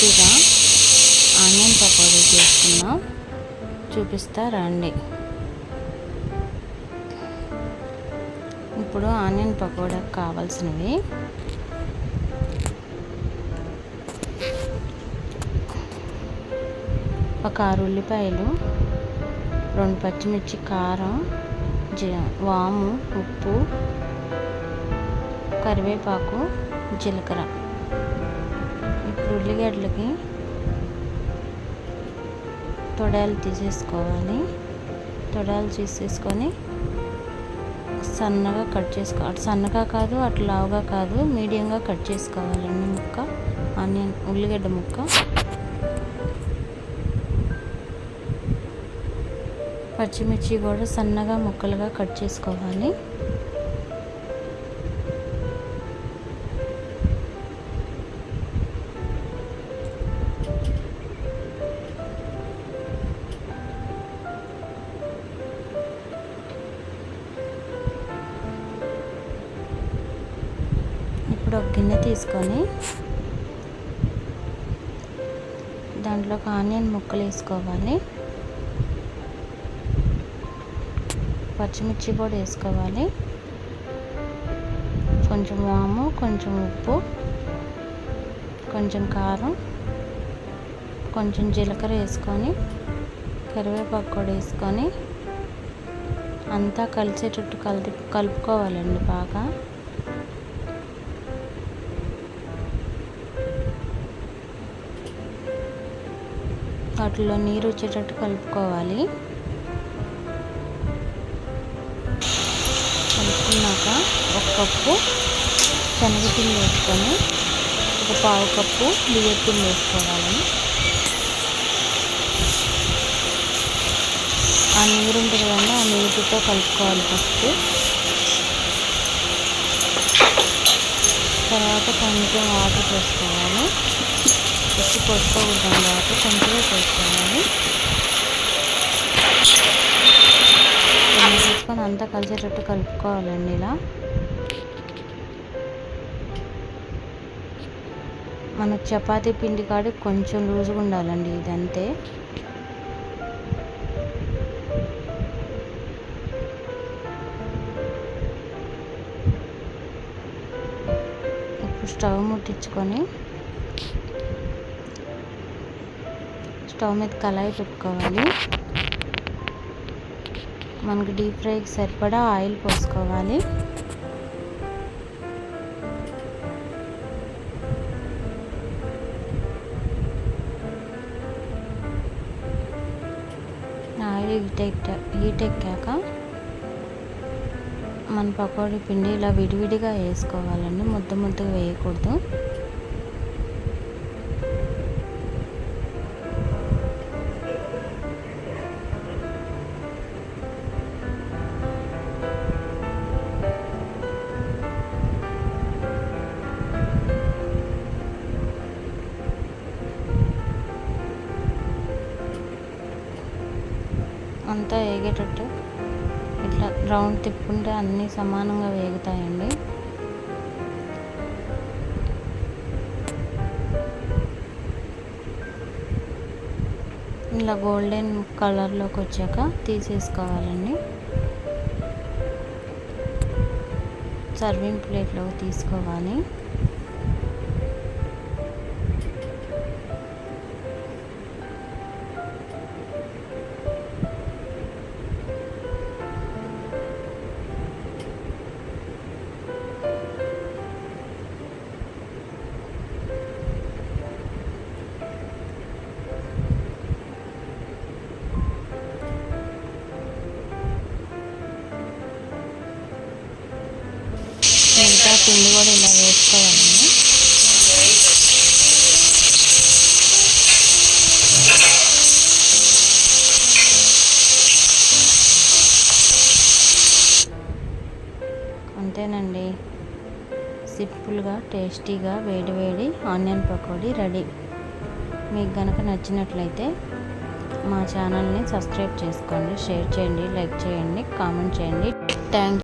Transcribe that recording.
టేస్టీగా ఆనియన్ పకోడీ చేసుకుందాం. చూపిస్తా రండి. ఇప్పుడు ఆనియన్ పకోడాకి కావాల్సినవి ఒక 6 ఉల్లిపాయలు, 2 పచ్చిమిర్చి, కారం, వాము, ఉప్పు, కరివేపాకు, జీలకర్ర. ఇప్పుడు ఉల్లిగడ్డలకి తొడాలు తీసేసుకోవాలి. తొడాలు తీసేసుకొని సన్నగా కట్ చేసుకోవాలి. అటు సన్నగా కాదు, అటు లావుగా కాదు, మీడియంగా కట్ చేసుకోవాలండి ముక్క. ఆనియన్ ఉల్లిగడ్డ ముక్క. పచ్చిమిర్చి కూడా సన్నగా ముక్కలుగా కట్ చేసుకోవాలి. ఇప్పుడు ఒక గిన్నె తీసుకొని దాంట్లో ఒక ఆనియన్ ముక్కలు వేసుకోవాలి. పచ్చిమిర్చి కూడా వేసుకోవాలి. కొంచెం వాము, కొంచెం ఉప్పు, కొంచెం కారం, కొంచెం జీలకర్ర వేసుకొని కరివేపాకు కూడా వేసుకొని అంతా కలిసేటట్టు కలుపుకోవాలండి బాగా. వాటిలో నీరు వచ్చేటట్టు కలుపుకోవాలి. కలుపుకున్నాక 1 కప్పు శనగపిండి వేసుకొని 1/4 కప్పు బియ్యపిండి వేసుకోవాలి. ఆ నీరు ఉంటుంది కదా, ఆ నీటితో కలుపుకోవాలి ఫస్ట్. తర్వాత కొంచెం వాటర్ పోసుకోవాలి. ఎక్కువ పోసుకోకూడదు, వాటర్ కొంచెమే పోసుకోవాలి. వేసుకొని అంతా కలిసేటట్టు కలుపుకోవాలండి. ఇలా మన చపాతీ పిండి కాడికి కొంచెం లూజుగా ఉండాలండి. ఇదంతే. ఇప్పుడు స్టవ్ ముట్టించుకొని స్టవ్ మీద కళాయి పెట్టుకోవాలి. మనకు డీప్ ఫ్రైకి సరిపడా ఆయిల్ పోసుకోవాలి. ఆయిల్ హీట్ ఎక్కాక మన పకోడీ పిండి ఇలా విడివిడిగా వేసుకోవాలండి, ముద్దగా వేయకూడదు. అంతా వేగేటట్టు ఇట్లా రౌండ్ తిప్పుకుంటే అన్నీ సమానంగా వేగుతాయండి. ఇలా గోల్డెన్ కలర్లోకి వచ్చాక తీసేసుకోవాలండి. సర్వింగ్ ప్లేట్లోకి తీసుకోవాలి. మిగతా పిండి కూడా ఇలా వేసుకోవాలండి. అంతేనండి, సింపుల్గా టేస్టీగా వేడి ఆనియన్ పకోడీ రెడీ. మీకు కనుక నచ్చినట్లయితే మా ఛానల్ని సబ్స్క్రైబ్ చేసుకోండి, షేర్ చేయండి, లైక్ చేయండి, కామెంట్ చేయండి. Thank you.